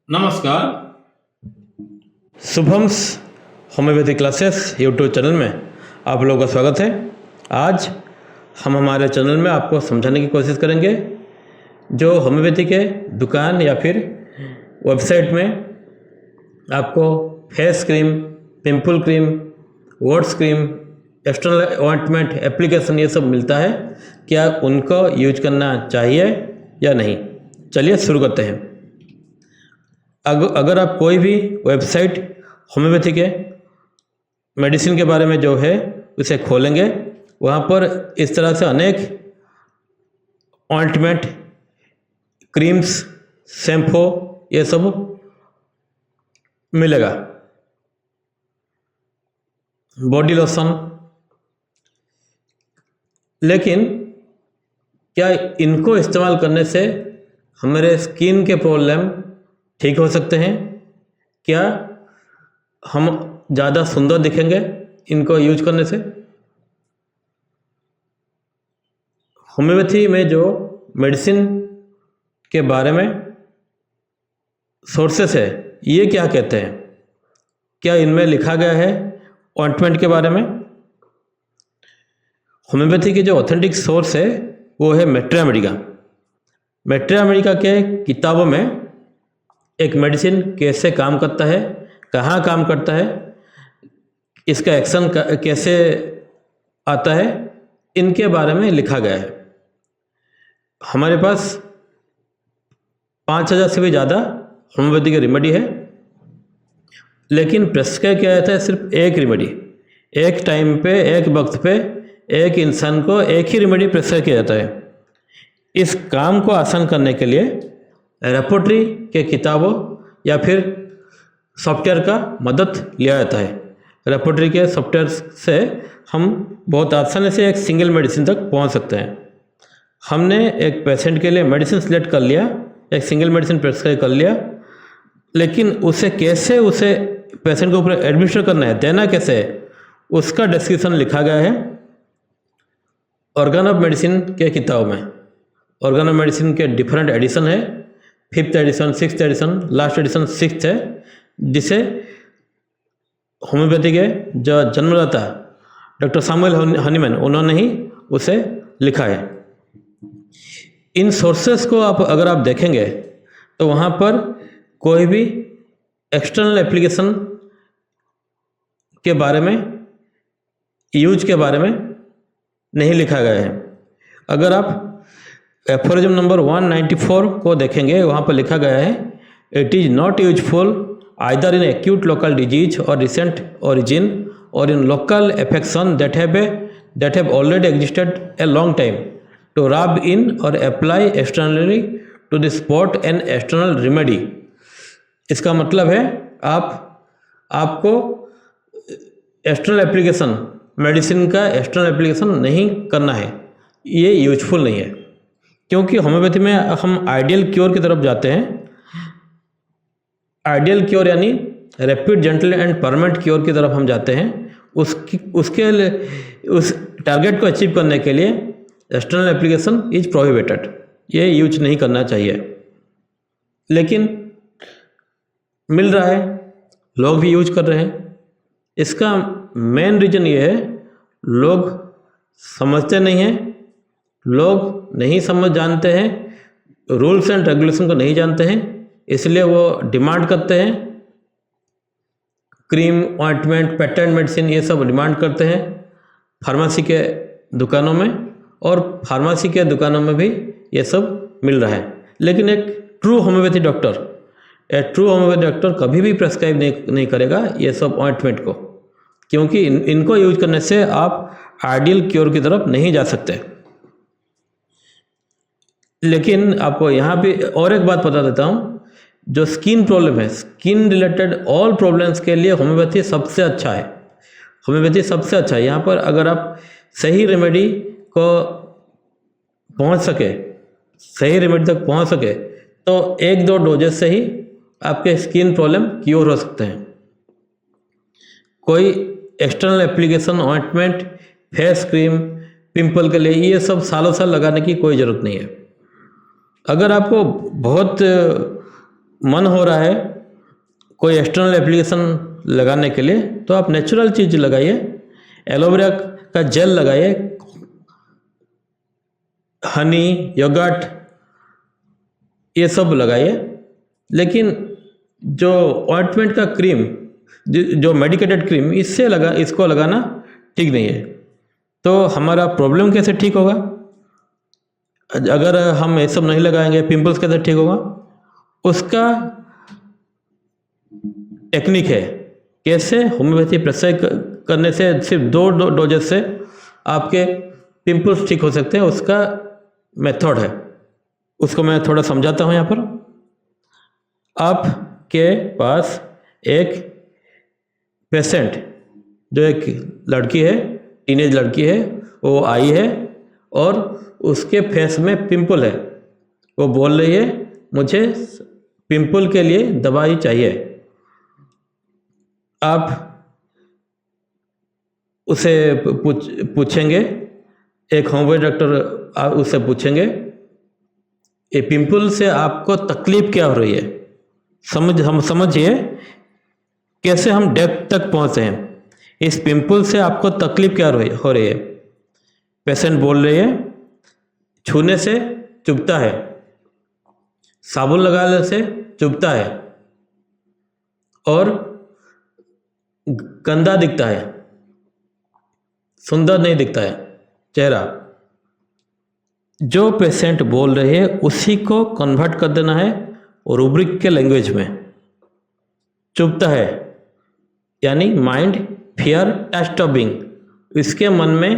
नमस्कार। Shubham's homeopathy classes YouTube channel में आप लोगों का स्वागत है। आज हम हमारे चैनल में आपको समझाने की कोशिश करेंगे जो होम्योपैथी के दुकान या फिर वेबसाइट में आपको face cream, pimple cream, warts cream, external ointment application ये सब मिलता है, क्या उनको यूज करना चाहिए या नहीं। चलिए शुरू करते हैं। अगर आप कोई भी वेबसाइट होम्योपैथी के मेडिसिन के बारे में जो है उसे खोलेंगे, वहाँ पर इस तरह से अनेक ऑइंटमेंट, क्रीम्स, शैम्पू ये सब मिलेगा, बॉडी लोशन। लेकिन क्या इनको इस्तेमाल करने से हमारे स्किन के प्रॉब्लम ठीक हो सकते हैं? क्या हम ज़्यादा सुंदर दिखेंगे इनको यूज करने से? होम्योपैथी में जो मेडिसिन के बारे में सोर्सेस है, ये क्या कहते हैं? क्या इनमें लिखा गया है ऑइंटमेंट के बारे में? होम्योपैथी की जो ऑथेंटिक सोर्स है वो है मैट्रिया मेडिका। मैट्रिया मेडिका के किताबों में एक मेडिसिन कैसे काम करता है, कहाँ काम करता है, इसका एक्शन कैसे आता है, इनके बारे में लिखा गया है। हमारे पास 5000 से भी ज़्यादा होम्योपैथी की रेमेडी है, लेकिन प्रेस्क्राइब किया जाता है सिर्फ एक रेमेडी। एक टाइम पे, एक वक्त पे एक इंसान को एक ही रेमेडी प्रेस्क्राइब किया जाता है। इस काम को आसान करने के लिए रेपोर्टरी के किताबों या फिर सॉफ्टवेयर का मदद लिया जाता है। रेपोर्टरी के सॉफ्टवेयर से हम बहुत आसानी से एक सिंगल मेडिसिन तक पहुंच सकते हैं। हमने एक पेशेंट के लिए मेडिसिन सिलेक्ट कर लिया, एक सिंगल मेडिसिन प्रेस्क्राइब कर लिया, लेकिन उसे कैसे उसे पेशेंट के ऊपर एडमिनिस्टर करना है, देना कैसे है, उसका डिस्क्रिप्शन लिखा गया है ऑर्गन ऑफ मेडिसिन के किताब में। ऑर्गन ऑफ मेडिसिन के डिफरेंट एडिशन है, 5th addition, 6th addition, last addition 6th है, जिसे होम्योपैथी के जो जन्मदाता डॉक्टर सैमुअल हनीमैन उन्होंने ही उसे लिखा है। इन सोर्सेस को अगर आप देखेंगे तो वहाँ पर कोई भी एक्सटर्नल एप्लीकेशन के बारे में, यूज के बारे में नहीं लिखा गया है। अगर आप एफोरिज्म नंबर 194 को देखेंगे, वहाँ पर लिखा गया है, it is not useful either in acute local disease और रिसेंट ओरिजिन और in local affection that have already existed a long time to rub in और apply externally to the spot an external remedy. इसका मतलब है आपको external application, medicine का external application नहीं करना है, ये यूजफुल नहीं है। क्योंकि होम्योपैथी में हम आइडियल क्योर की तरफ जाते हैं। आइडियल क्योर यानी rapid, gentle and permanent cure की तरफ हम जाते हैं। उस टारगेट को अचीव करने के लिए एक्सटर्नल एप्लीकेशन इज प्रोहिबिटेड, ये यूज नहीं करना चाहिए। लेकिन मिल रहा है, लोग भी यूज कर रहे हैं। इसका मेन रीज़न ये है, लोग समझते नहीं हैं, लोग नहीं जानते हैं, रूल्स एंड रेगुलेशन को नहीं जानते हैं, इसलिए वो डिमांड करते हैं। क्रीम, ऑइंटमेंट, पेटेंट मेडिसिन ये सब डिमांड करते हैं फार्मेसी के दुकानों में, और फार्मेसी के दुकानों में भी ये सब मिल रहा है। लेकिन एक ट्रू होम्योपैथी डॉक्टर कभी भी प्रेस्क्राइब नहीं करेगा ये सब ऑइंटमेंट को, क्योंकि इनको यूज करने से आप आइडियल क्योर की तरफ नहीं जा सकते। लेकिन आपको यहाँ पे और एक बात बता देता हूँ, जो स्किन प्रॉब्लम है, स्किन रिलेटेड ऑल प्रॉब्लम्स के लिए होम्योपैथी सबसे अच्छा है। होम्योपैथी सबसे अच्छा है। यहाँ पर अगर आप सही रेमेडी को पहुँच सके, सही रेमेडी तक पहुँच सके, तो 1-2 डोजेस से ही आपके स्किन प्रॉब्लम क्योर हो सकते हैं। कोई external application, ointment, face cream, pimple के लिए ये सब सालों साल लगाने की कोई ज़रूरत नहीं है। अगर आपको बहुत मन हो रहा है कोई एक्सटर्नल एप्लीकेशन लगाने के लिए, तो आप नेचुरल चीज़ लगाइए, एलोवेरा का जेल लगाइए, हनी, योगर्ट, ये सब लगाइए। लेकिन जो ऑइंटमेंट का क्रीम, जो मेडिकेटेड क्रीम, इसको लगाना ठीक नहीं है। तो हमारा प्रॉब्लम कैसे ठीक होगा? अगर हम ये सब नहीं लगाएंगे, पिंपल्स कैसे ठीक होगा? उसका टेक्निक है, कैसे होम्योपैथी प्रेस्क्राइब करने से सिर्फ दो डोजेस से आपके पिंपल्स ठीक हो सकते हैं। उसका मेथड है, उसको मैं थोड़ा समझाता हूँ यहाँ पर। आपके पास एक पेशेंट, जो एक लड़की है, टीनेज लड़की है, वो आई है और उसके फेस में पिंपल है। वो बोल रही है मुझे पिंपल के लिए दवाई चाहिए। आप उसे पूछेंगे, एक होम्योपैथी डॉक्टर आप उससे पूछेंगे ये पिंपल से आपको तकलीफ क्या हो रही है, समझिए कैसे हम डेप्थ तक पहुँचे हैं। इस पिंपल से आपको तकलीफ क्या हो रही है? पेशेंट बोल रही है छूने से चुभता है, साबुन लगाने से चुभता है और गंदा दिखता है, सुंदर नहीं दिखता है चेहरा। जो पेशेंट बोल रहे हैं उसी को कन्वर्ट कर देना है रूब्रिक के लैंग्वेज में। चुभता है यानी माइंड, फियर, डिस्टर्बिंग। इसके मन में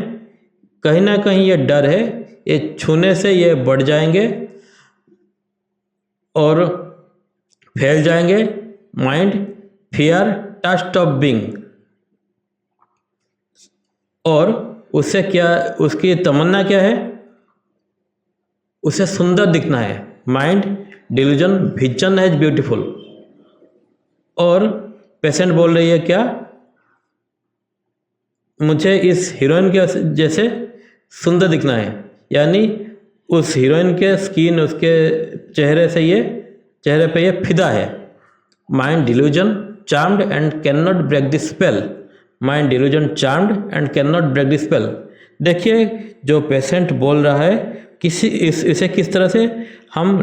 कहीं ना कहीं ये डर है, ये छूने से ये बढ़ जाएंगे और फैल जाएंगे। Mind, fear, disturbing. और उससे क्या, उसकी तमन्ना क्या है? उसे सुंदर दिखना है। Mind, delusion, vision as beautiful. और पेशेंट बोल रही है क्या? मुझे इस हीरोइन के जैसे सुंदर दिखना है, यानी उस हीरोइन के स्किन, उसके चेहरे से ये, चेहरे पे ये फिदा है। Mind delusion, charmed and can not break the spell. Mind delusion, charmed and can not break the spell. देखिए जो पेशेंट बोल रहा है, इसे किस तरह से हम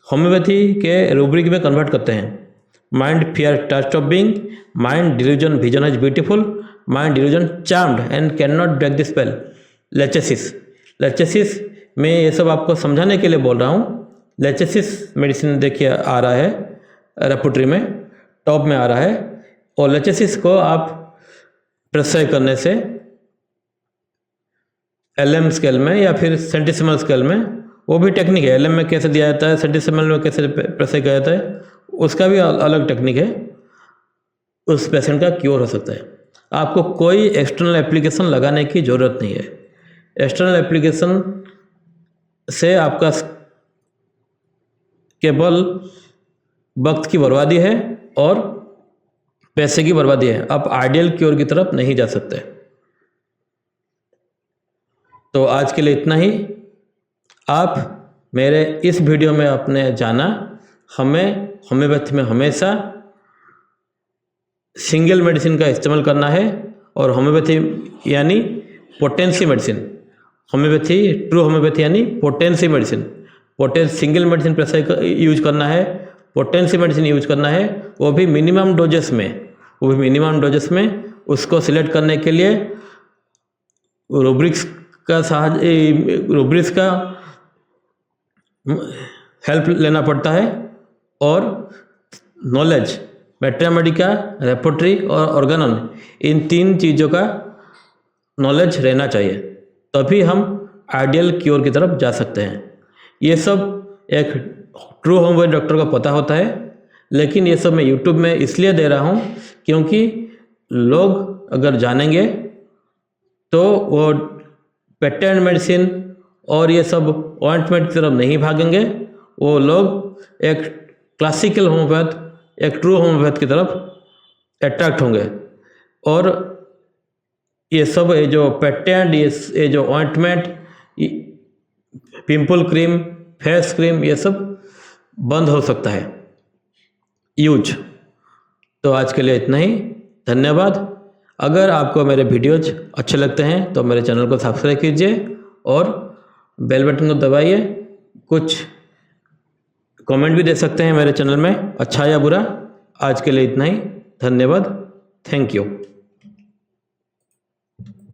होम्योपैथी के रूब्रिक में कन्वर्ट करते हैं। Mind, fear, disturbing. Mind delusion, vision as beautiful. Mind delusion, charmed and can not break the spell. Lachesis में ये सब आपको समझाने के लिए बोल रहा हूँ। लेचेसिस मेडिसिन देखिए आ रहा है रेपोट्री में, टॉप में आ रहा है। और लेचेसिस को आप प्रेस्क्राइब करने से LM स्केल में या फिर सेंटिसिमल स्केल में, वो भी टेक्निक है। LM में कैसे दिया जाता है, सेंटिसिमल में कैसे प्रेस्क्राइब किया जाता है, उसका भी अलग टेक्निक है। उस पेशेंट का क्योर हो सकता है। आपको कोई एक्सटर्नल एप्लीकेशन लगाने की ज़रूरत नहीं है। एक्सटर्नल एप्लीकेशन से आपका केवल वक्त की बर्बादी है और पैसे की बर्बादी है। आप आइडियल क्योर की तरफ नहीं जा सकते। तो आज के लिए इतना ही। आप मेरे इस वीडियो में आपने जाना, हमें होम्योपैथी में हमेशा सिंगल मेडिसिन का इस्तेमाल करना है। और होम्योपैथी यानी potency medicine. Homeopathy, true homeopathy यानी potency medicine. Single medicine prescribe use करना है, पोटेंसी मेडिसिन यूज करना है, वो भी मिनिमम डोजेस में। उसको सिलेक्ट करने के लिए रूब्रिक्स का हेल्प लेना पड़ता है। और नॉलेज, मैट्रामेडिका, रेपोट्री और ऑर्गेनॉन, इन 3 चीज़ों का नॉलेज रहना चाहिए, तभी हम आइडियल क्योर की तरफ जा सकते हैं। ये सब एक ट्रू होम्योपैथी डॉक्टर को पता होता है, लेकिन ये सब मैं यूट्यूब में इसलिए दे रहा हूँ क्योंकि लोग अगर जानेंगे तो वो पेटेंट मेडिसिन और ये सब ऑइंटमेंट की तरफ नहीं भागेंगे। वो लोग एक क्लासिकल होम्योपैथ, एक ट्रू होम्योपैथ की तरफ अट्रैक्ट होंगे। और ये सब, ये जो पेटेंट, ये जो ointment, pimple cream, face cream, ये सब बंद हो सकता है यूज। तो आज के लिए इतना ही, धन्यवाद। अगर आपको मेरे वीडियोज अच्छे लगते हैं तो मेरे चैनल को सब्सक्राइब कीजिए और बेल बटन को दबाइए। कुछ कमेंट भी दे सकते हैं मेरे चैनल में, अच्छा या बुरा। आज के लिए इतना ही, धन्यवाद, थैंक यू।